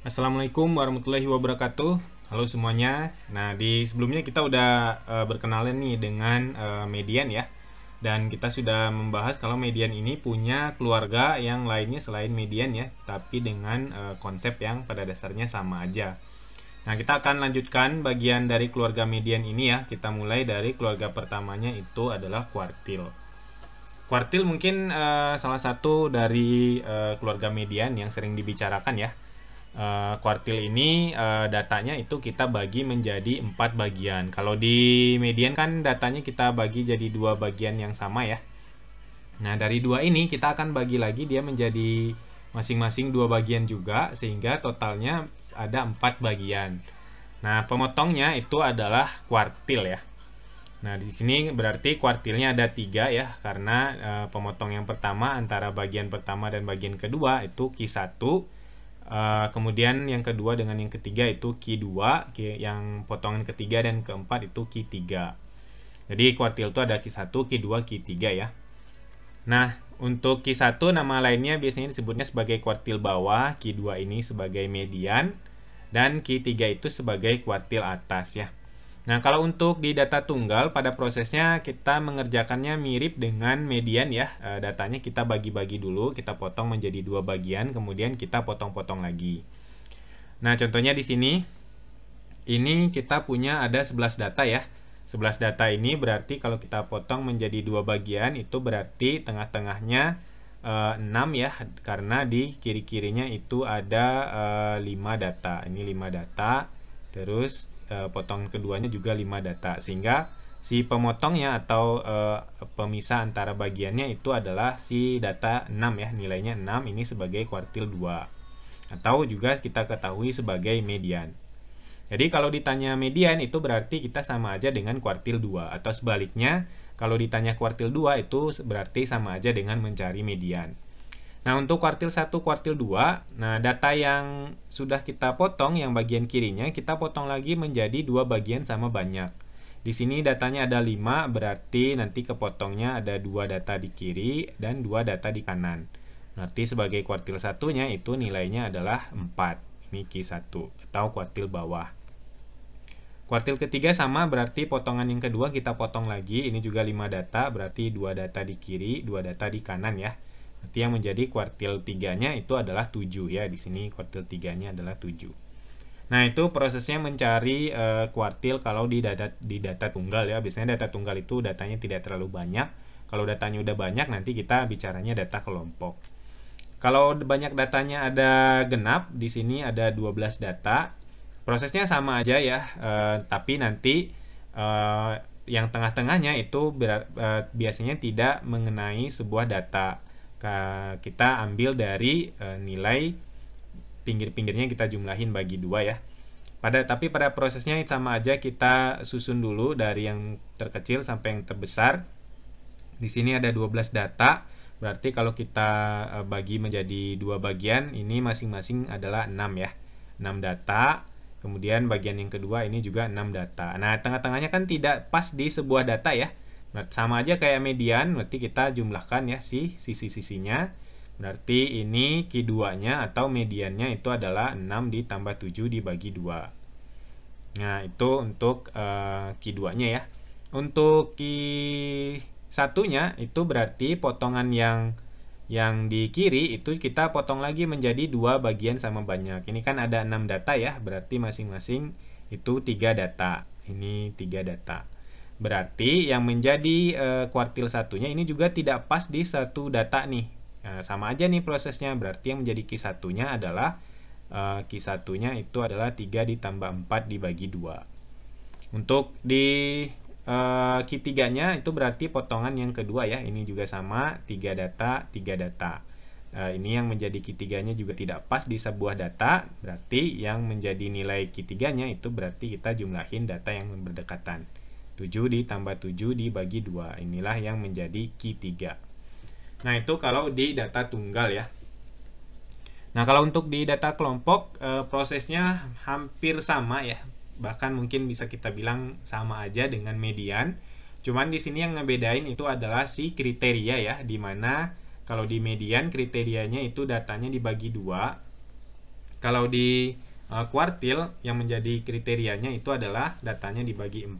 Assalamualaikum warahmatullahi wabarakatuh. Halo semuanya. Nah, di sebelumnya kita udah berkenalan nih dengan median ya. Dan kita sudah membahas kalau median ini punya keluarga yang lainnya selain median ya, tapi dengan konsep yang pada dasarnya sama aja. Nah, kita akan lanjutkan bagian dari keluarga median ini ya. Kita mulai dari keluarga pertamanya itu adalah kuartil. Kuartil mungkin salah satu dari keluarga median yang sering dibicarakan ya. Kuartil ini datanya itu kita bagi menjadi 4 bagian. Kalau di median kan datanya kita bagi jadi 2 bagian yang sama ya. Nah, dari 2 ini kita akan bagi lagi dia menjadi masing-masing 2 bagian juga, sehingga totalnya ada 4 bagian. Nah, pemotongnya itu adalah kuartil ya. Nah, di sini berarti kuartilnya ada 3 ya, karena pemotong yang pertama antara bagian pertama dan bagian kedua itu Q1. Kemudian yang kedua dengan yang ketiga itu Q2, yang potongan ketiga dan keempat itu Q3. Jadi kuartil itu ada Q1, Q2, Q3 ya. Nah, untuk Q1 nama lainnya biasanya disebutnya sebagai kuartil bawah, Q2 ini sebagai median, dan Q3 itu sebagai kuartil atas ya. Nah, kalau untuk di data tunggal pada prosesnya kita mengerjakannya mirip dengan median ya. Datanya kita bagi-bagi dulu, kita potong menjadi 2 bagian, kemudian kita potong-potong lagi. Nah, contohnya di sini ini kita punya ada 11 data ya. 11 data ini berarti kalau kita potong menjadi 2 bagian itu berarti tengah-tengahnya 6 ya, karena di kiri-kirinya itu ada 5 data. Ini 5 data. Terus potongan keduanya juga 5 data, sehingga si pemotongnya atau pemisah antara bagiannya itu adalah si data 6 ya, nilainya 6, ini sebagai kuartil 2 atau juga kita ketahui sebagai median. Jadi kalau ditanya median itu berarti kita sama aja dengan kuartil 2, atau sebaliknya kalau ditanya kuartil 2 itu berarti sama aja dengan mencari median. Nah, untuk kuartil 1, kuartil 2, nah data yang sudah kita potong yang bagian kirinya kita potong lagi menjadi 2 bagian sama banyak. Di sini datanya ada 5, berarti nanti kepotongnya ada 2 data di kiri dan 2 data di kanan. Berarti sebagai kuartil satunya itu nilainya adalah 4. Ini Q1 atau kuartil bawah. Kuartil ketiga sama, berarti potongan yang kedua kita potong lagi. Ini juga 5 data, berarti 2 data di kiri, 2 data di kanan ya. Berarti yang menjadi kuartil 3-nya itu adalah 7 ya. Di sini kuartil 3-nya adalah 7. Nah, itu prosesnya mencari kuartil kalau di data tunggal ya. Biasanya data tunggal itu datanya tidak terlalu banyak. Kalau datanya udah banyak nanti kita bicaranya data kelompok. Kalau banyak datanya ada genap, di sini ada 12 data. Prosesnya sama aja ya, tapi nanti yang tengah-tengahnya itu biasanya tidak mengenai sebuah data. Kita ambil dari nilai pinggir-pinggirnya, kita jumlahin bagi 2 ya. Tapi pada prosesnya sama aja, kita susun dulu dari yang terkecil sampai yang terbesar. Di sini ada 12 data. Berarti kalau kita bagi menjadi 2 bagian, ini masing-masing adalah 6 ya. 6 data. Kemudian bagian yang kedua ini juga 6 data. Nah, tengah-tengahnya kan tidak pas di sebuah data ya. Sama aja kayak median, berarti kita jumlahkan ya sisi-sisinya. Berarti ini Q2-nya atau mediannya itu adalah 6 ditambah 7 dibagi 2. Nah, itu untuk Q2-nya ya. Untuk Q1-nya itu berarti potongan yang di kiri itu kita potong lagi menjadi 2 bagian sama banyak. Ini kan ada 6 data ya, berarti masing-masing itu 3 data. Ini 3 data. Berarti yang menjadi kuartil satunya ini juga tidak pas di satu data nih. Nah, sama aja nih prosesnya. Berarti yang menjadi Q1-nya adalah Q1-nya itu adalah 3 ditambah 4 dibagi 2. Untuk di Q3-nya itu berarti potongan yang kedua ya. Ini juga sama, 3 data, 3 data. Ini yang menjadi Q3-nya juga tidak pas di sebuah data. Berarti yang menjadi nilai Q3-nya itu berarti kita jumlahin data yang berdekatan. 7 ditambah 7 dibagi 2. Inilah yang menjadi Q3. Nah, itu kalau di data tunggal ya. Nah, kalau untuk di data kelompok prosesnya hampir sama ya. Bahkan mungkin bisa kita bilang sama aja dengan median. Cuman di sini yang ngebedain itu adalah si kriteria ya, di mana kalau di median kriterianya itu datanya dibagi 2. Kalau di kuartil yang menjadi kriterianya itu adalah datanya dibagi 4.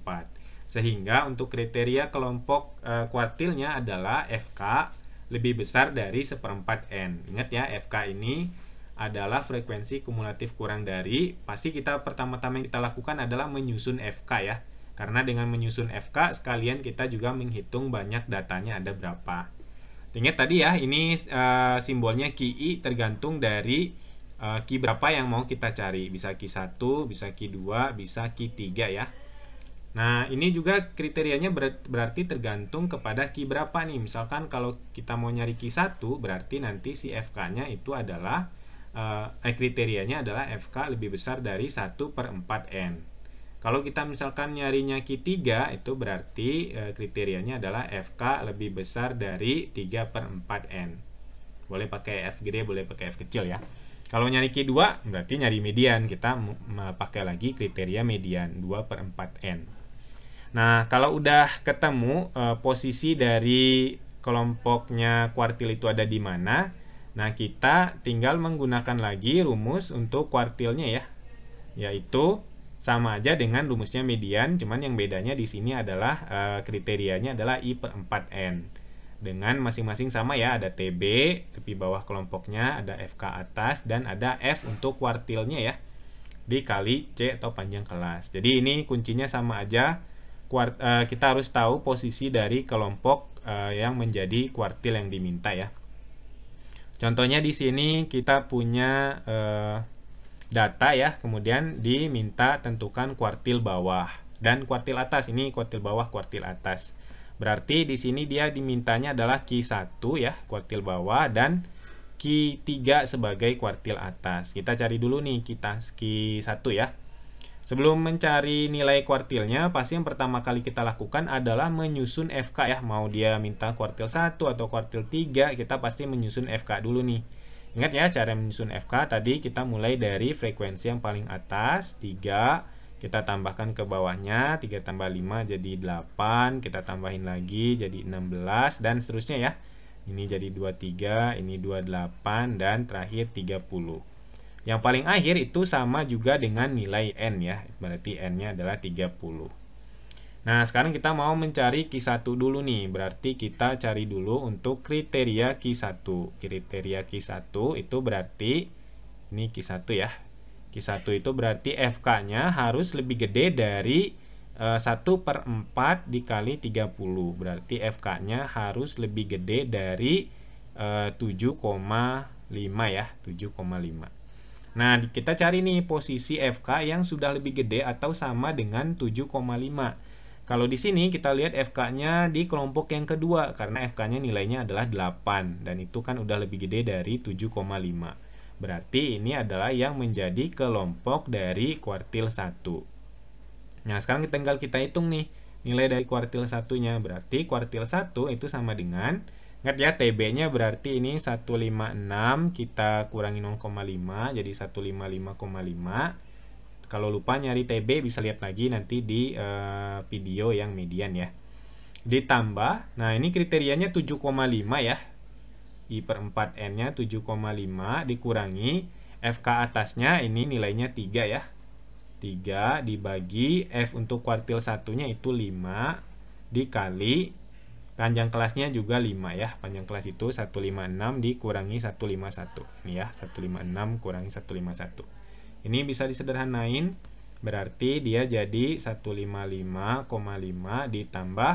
Sehingga untuk kriteria kelompok kuartilnya adalah FK lebih besar dari 1/4 N. Ingat ya, FK ini adalah frekuensi kumulatif kurang dari, pasti kita pertama-tama yang kita lakukan adalah menyusun FK ya. Karena dengan menyusun FK sekalian kita juga menghitung banyak datanya ada berapa. Ingat tadi ya, ini simbolnya KI tergantung dari key berapa yang mau kita cari. Bisa key 1, bisa key 2, bisa key 3 ya. Nah, ini juga kriterianya berarti tergantung kepada key berapa nih. Misalkan kalau kita mau nyari key 1, berarti nanti si FK-nya itu adalah kriterianya adalah FK lebih besar dari 1/4 N. Kalau kita misalkan nyarinya key 3, itu berarti kriterianya adalah FK lebih besar dari 3/4 N. Boleh pakai F gede, boleh pakai F kecil ya. Kalau nyari key 2, berarti nyari median. Kita pakai lagi kriteria median 2/4 N. Nah, kalau udah ketemu posisi dari kelompoknya kuartil itu ada di mana, nah kita tinggal menggunakan lagi rumus untuk kuartilnya ya, yaitu sama aja dengan rumusnya median, cuman yang bedanya di sini adalah kriterianya adalah I/4N. Dengan masing-masing sama ya, ada TB, tepi bawah kelompoknya, ada FK atas, dan ada F untuk kuartilnya ya, dikali C atau panjang kelas. Jadi ini kuncinya sama aja. Kita harus tahu posisi dari kelompok yang menjadi kuartil yang diminta ya. Contohnya di sini kita punya data ya, kemudian diminta tentukan kuartil bawah dan kuartil atas. Ini kuartil bawah, kuartil atas. Berarti di sini dia dimintanya adalah key 1 ya, kuartil bawah, dan key 3 sebagai kuartil atas. Kita cari dulu nih key 1 ya. Sebelum mencari nilai kuartilnya, pasti yang pertama kali kita lakukan adalah menyusun FK ya. Mau dia minta kuartil 1 atau kuartil 3, kita pasti menyusun FK dulu nih. Ingat ya, cara menyusun FK tadi kita mulai dari frekuensi yang paling atas, 3. Kita tambahkan ke bawahnya, 3 tambah 5 jadi 8. Kita tambahin lagi jadi 16, dan seterusnya ya. Ini jadi 23, ini 28, dan terakhir 30. Yang paling akhir itu sama juga dengan nilai N ya, berarti N-nya adalah 30. Nah, sekarang kita mau mencari key 1 dulu nih, berarti kita cari dulu untuk kriteria key 1. Kriteria key 1 itu berarti, ini key 1 ya, key 1 itu berarti FK-nya harus lebih gede dari 1/4 dikali 30, berarti FK-nya harus lebih gede dari 7,5 ya, 7,5. Nah, kita cari nih posisi FK yang sudah lebih gede atau sama dengan 7,5. Kalau di sini kita lihat FK-nya di kelompok yang kedua, karena FK-nya nilainya adalah 8, dan itu kan udah lebih gede dari 7,5. Berarti ini adalah yang menjadi kelompok dari kuartil 1. Nah, sekarang tinggal kita hitung nih nilai dari kuartil 1-nya. Berarti kuartil 1 itu sama dengan, ingat ya, TB-nya berarti ini 156, kita kurangi 0,5 jadi 155,5. Kalau lupa nyari TB bisa lihat lagi nanti di video yang median ya. Ditambah, nah ini kriterianya 7,5 ya. I/4N-nya 7,5 dikurangi FK atasnya, ini nilainya 3 ya. 3 dibagi F untuk kuartil 1-nya itu 5 dikali panjang kelasnya juga 5 ya. Panjang kelas itu 156 dikurangi 151. Ini ya, 156 kurangi 151. Ini bisa disederhanain, berarti dia jadi 155,5 ditambah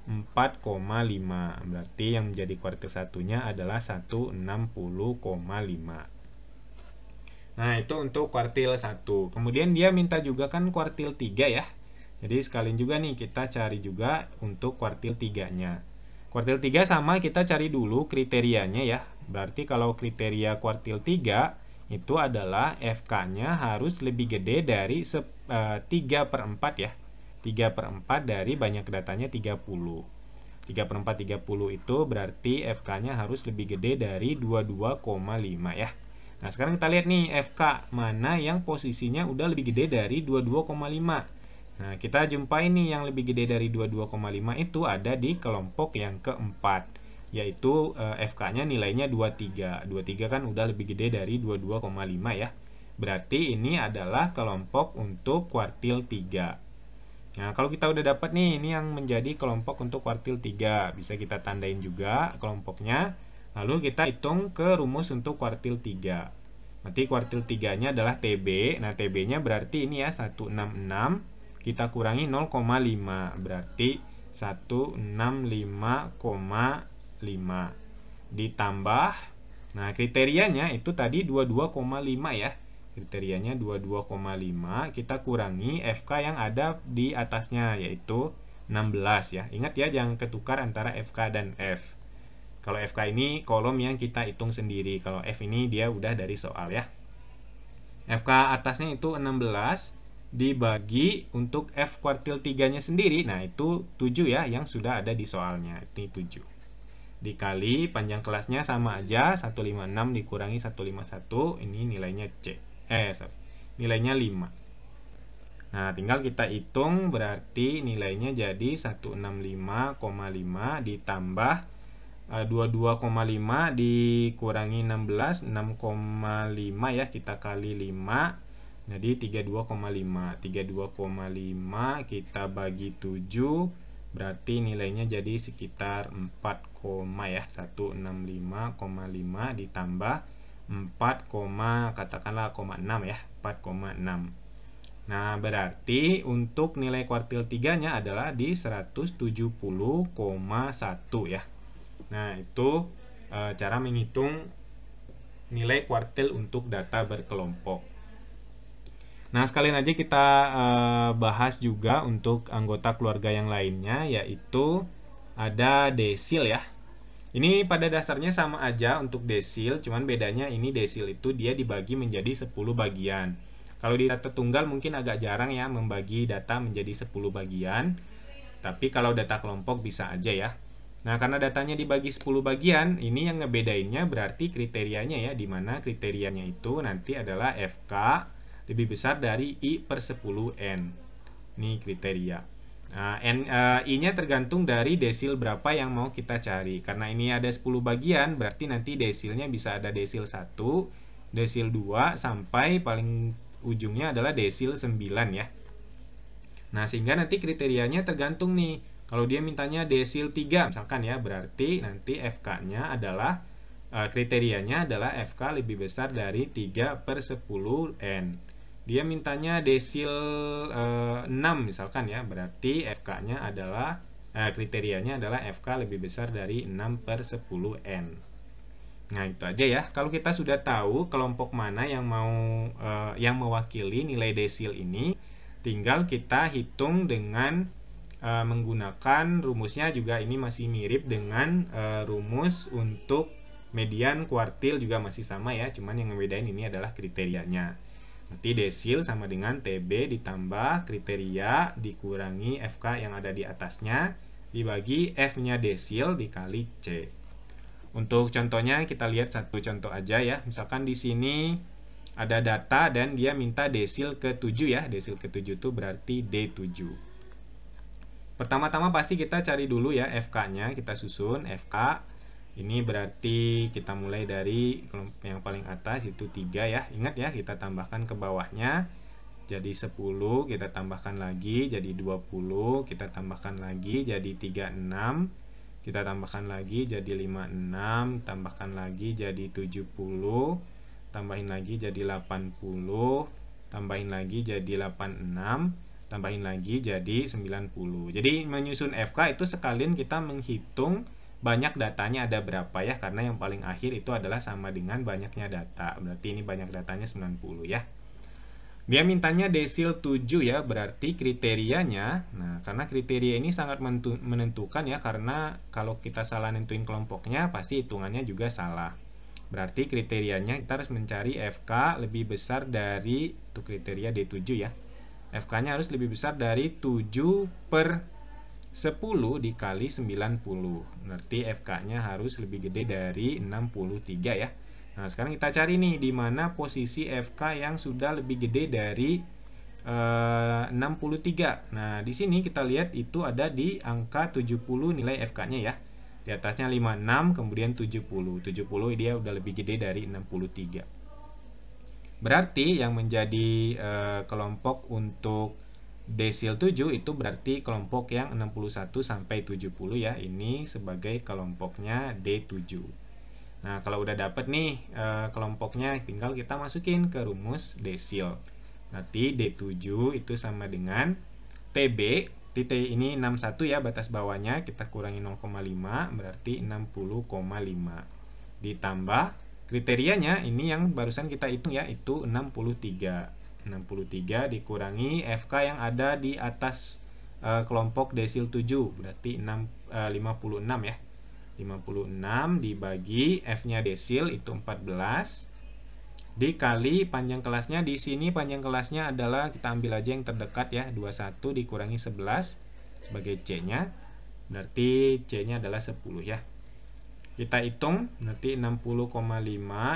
4,5. Berarti yang menjadi kuartil 1-nya adalah 160,5. Nah, itu untuk kuartil 1. Kemudian dia minta juga kan kuartil 3 ya. Jadi sekalian juga nih kita cari juga untuk kuartil 3-nya. Kuartil 3 sama kita cari dulu kriterianya ya. Berarti kalau kriteria kuartil 3 itu adalah FK-nya harus lebih gede dari 3/4 ya. 3/4 dari banyak datanya 30. 3/4 30 itu berarti FK-nya harus lebih gede dari 22,5 ya. Nah, sekarang kita lihat nih FK mana yang posisinya udah lebih gede dari 22,5. Nah, kita jumpai nih yang lebih gede dari 22,5 itu ada di kelompok yang keempat, yaitu FK-nya nilainya 23. 23 kan udah lebih gede dari 22,5 ya. Berarti ini adalah kelompok untuk kuartil 3. Nah, kalau kita udah dapat nih, ini yang menjadi kelompok untuk kuartil 3. Bisa kita tandain juga kelompoknya. Lalu kita hitung ke rumus untuk kuartil 3. Nanti kuartil 3-nya adalah TB. Nah, TB-nya berarti ini ya, 166. Kita kurangi 0,5. Berarti 165,5. Ditambah, nah kriterianya itu tadi 22,5 ya. Kriterianya 22,5, kita kurangi FK yang ada di atasnya, yaitu 16 ya. Ingat ya, jangan ketukar antara FK dan F. Kalau FK ini kolom yang kita hitung sendiri, kalau F ini dia udah dari soal ya. FK atasnya itu 16 dibagi untuk F kuartil 3-nya sendiri, nah itu 7 ya, yang sudah ada di soalnya, ini 7. Dikali panjang kelasnya sama aja, 156 dikurangi 151, ini nilainya C. Nilainya 5. Nah, tinggal kita hitung, berarti nilainya jadi 165,5 ditambah 22,5 dikurangi 16, 6,5 ya, kita kali 5. Jadi 32,5. 32,5 kita bagi 7, berarti nilainya jadi sekitar 4, ya. 165,5 ditambah 4, katakanlah 6 ya, 4,6. Nah, berarti untuk nilai kuartil 3-nya adalah di 170,1 ya. Nah, itu cara menghitung nilai kuartil untuk data berkelompok. Nah, sekalian aja kita bahas juga untuk anggota keluarga yang lainnya, yaitu ada desil ya. Ini pada dasarnya sama aja untuk desil, cuman bedanya ini desil itu dia dibagi menjadi 10 bagian. Kalau di data tunggal mungkin agak jarang ya membagi data menjadi 10 bagian, tapi kalau data kelompok bisa aja ya. Nah, karena datanya dibagi 10 bagian, ini yang ngebedainnya berarti kriterianya ya, dimana kriterianya itu nanti adalah FK lebih besar dari I per 10N. Ini kriteria. Nah, I-nya tergantung dari desil berapa yang mau kita cari. Karena ini ada 10 bagian, berarti nanti desilnya bisa ada desil 1, desil 2, sampai paling ujungnya adalah desil 9 ya. Nah, sehingga nanti kriterianya tergantung nih. Kalau dia mintanya desil 3 misalkan ya, berarti nanti FK-nya adalah kriterianya adalah FK lebih besar dari 3 per 10N. Dia mintanya desil 6 misalkan ya, berarti FK-nya adalah kriterianya adalah FK lebih besar dari 6 per 10N. Nah, itu aja ya. Kalau kita sudah tahu kelompok mana yang yang mewakili nilai desil ini, tinggal kita hitung dengan menggunakan rumusnya juga ini masih mirip dengan rumus untuk median kuartil juga masih sama ya, cuman yang membedain ini adalah kriterianya. Nanti desil sama dengan TB ditambah kriteria dikurangi FK yang ada di atasnya dibagi F-nya desil dikali C. Untuk contohnya kita lihat satu contoh aja ya. Misalkan di sini ada data dan dia minta desil ke-7 ya. Desil ke-7 itu berarti D7. Pertama-tama pasti kita cari dulu ya FK-nya, kita susun FK. Ini berarti kita mulai dari kelompok yang paling atas itu 3 ya. Ingat ya, kita tambahkan ke bawahnya jadi 10, kita tambahkan lagi jadi 20, kita tambahkan lagi jadi 36, kita tambahkan lagi jadi 56, tambahkan lagi jadi 70, tambahin lagi jadi 80, tambahin lagi jadi 86, tambahin lagi jadi 90. Jadi menyusun FK itu sekalian kita menghitung banyak datanya ada berapa ya, karena yang paling akhir itu adalah sama dengan banyaknya data. Berarti ini banyak datanya 90 ya. Dia mintanya desil 7 ya, berarti kriterianya. Nah, karena kriteria ini sangat menentukan ya, karena kalau kita salah nentuin kelompoknya pasti hitungannya juga salah. Berarti kriterianya kita harus mencari FK lebih besar dari itu kriteria D7 ya. FK-nya harus lebih besar dari 7 per 10 dikali 90. Berarti FK-nya harus lebih gede dari 63 ya. Nah, sekarang kita cari nih di mana posisi FK yang sudah lebih gede dari 63. Nah, di sini kita lihat itu ada di angka 70 nilai FK-nya ya. Di atasnya 56, kemudian 70. 70 dia udah lebih gede dari 63. Berarti yang menjadi kelompok untuk desil 7 itu berarti kelompok yang 61 sampai 70 ya. Ini sebagai kelompoknya D7. Nah, kalau udah dapet nih kelompoknya, tinggal kita masukin ke rumus desil. Berarti D7 itu sama dengan TB, titik ini 61 ya batas bawahnya, kita kurangi 0,5 berarti 60,5. Ditambah kriterianya ini yang barusan kita hitung ya, itu 63. 63 dikurangi FK yang ada di atas kelompok desil 7 berarti 56 ya. 56 dibagi F-nya desil itu 14 dikali panjang kelasnya. Di sini panjang kelasnya adalah kita ambil aja yang terdekat ya, 21 dikurangi 11 sebagai C-nya. Berarti C-nya adalah 10 ya. Kita hitung nanti 60,5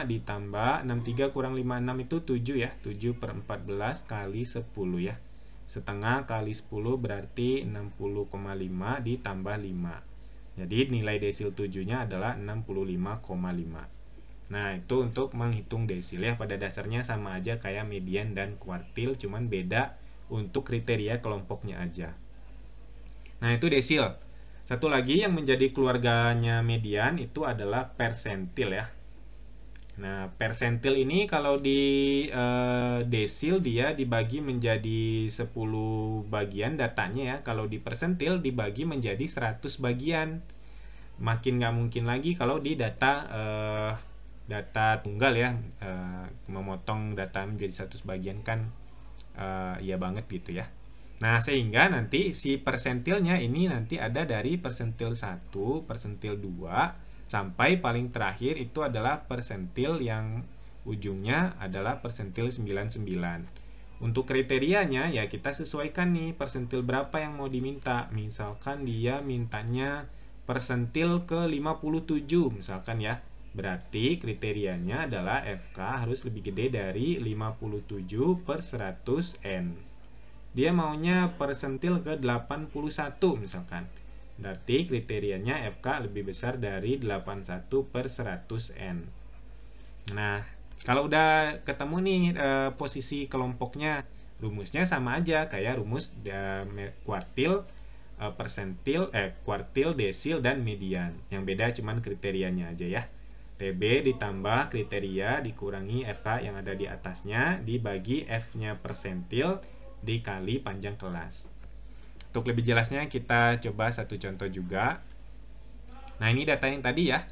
ditambah 63 kurang 56 itu 7 ya. 7 per 14 kali 10 ya. Setengah kali 10 berarti 60,5 ditambah 5. Jadi nilai desil 7-nya adalah 65,5. Nah, itu untuk menghitung desil ya. Pada dasarnya sama aja kayak median dan kuartil, cuman beda untuk kriteria kelompoknya aja. Nah, itu desil. Satu lagi yang menjadi keluarganya median itu adalah persentil ya. Nah, persentil ini kalau di desil dia dibagi menjadi 10 bagian datanya ya. Kalau di persentil dibagi menjadi 100 bagian. Makin nggak mungkin lagi kalau di data tunggal ya, memotong data menjadi 100 bagian kan ya banget gitu ya. Nah, sehingga nanti si persentilnya ini nanti ada dari persentil 1, persentil 2, sampai paling terakhir itu adalah persentil yang ujungnya adalah persentil 99. Untuk kriterianya ya kita sesuaikan nih persentil berapa yang mau diminta. Misalkan dia mintanya persentil ke 57 misalkan ya. Berarti kriterianya adalah FK harus lebih gede dari 57 per 100 N. Dia maunya persentil ke 81 misalkan. Berarti kriterianya FK lebih besar dari 81 per 100 N. Nah, kalau udah ketemu nih posisi kelompoknya, rumusnya sama aja kayak rumus kuartil, persentil, kuartil, desil, dan median. Yang beda cuman kriterianya aja ya. TB ditambah kriteria dikurangi FK yang ada di atasnya dibagi F-nya persentil dikali panjang kelas. Untuk lebih jelasnya kita coba satu contoh juga. Nah, ini data yang tadi ya.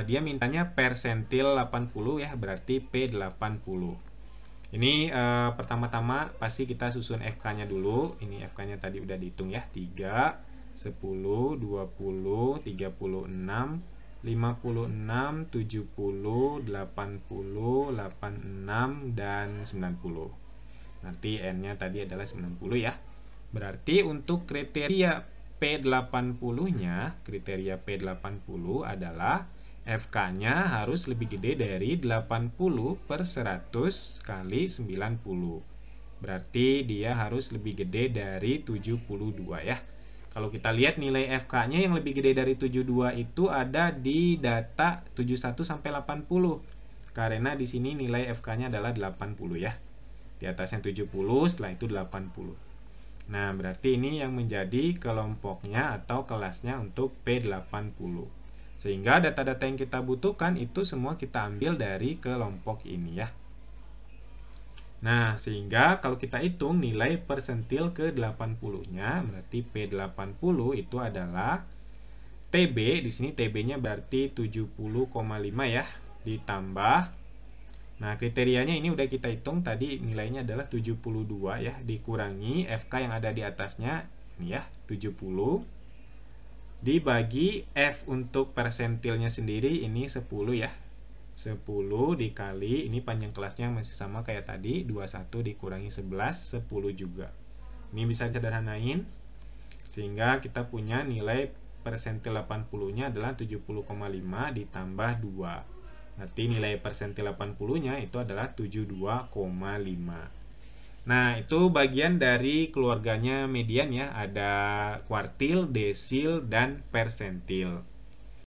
Dia mintanya persentil 80 ya, berarti P80. Ini pertama-tama pasti kita susun FK-nya dulu. Ini FK-nya tadi udah dihitung ya. 3, 10, 20, 36, 56, 70, 80, 86, dan 90. Nanti N-nya tadi adalah 90 ya. Berarti untuk kriteria P80-nya, kriteria P80 adalah FK-nya harus lebih gede dari 80 per 100 kali 90. Berarti dia harus lebih gede dari 72 ya. Kalau kita lihat nilai FK-nya yang lebih gede dari 72 itu ada di data 71 sampai 80. Karena di sini nilai FK-nya adalah 80 ya. Di atasnya 70, setelah itu 80. Nah, berarti ini yang menjadi kelompoknya atau kelasnya untuk P80. Sehingga data-data yang kita butuhkan itu semua kita ambil dari kelompok ini ya. Nah, sehingga kalau kita hitung nilai persentil ke 80-nya, berarti P80 itu adalah TB, di sini TB-nya berarti 70,5 ya, ditambah, nah kriterianya ini udah kita hitung tadi nilainya adalah 72 ya, dikurangi FK yang ada di atasnya, ini ya, 70, dibagi F untuk persentilnya sendiri, ini 10 ya. 10 dikali, ini panjang kelasnya masih sama kayak tadi, 21 dikurangi 11, 10 juga. Ini bisa sederhanain, sehingga kita punya nilai persentil 80-nya adalah 70,5 ditambah 2. Berarti nilai persentil 80-nya itu adalah 72,5. Nah, itu bagian dari keluarganya median ya, ada kuartil, desil, dan persentil.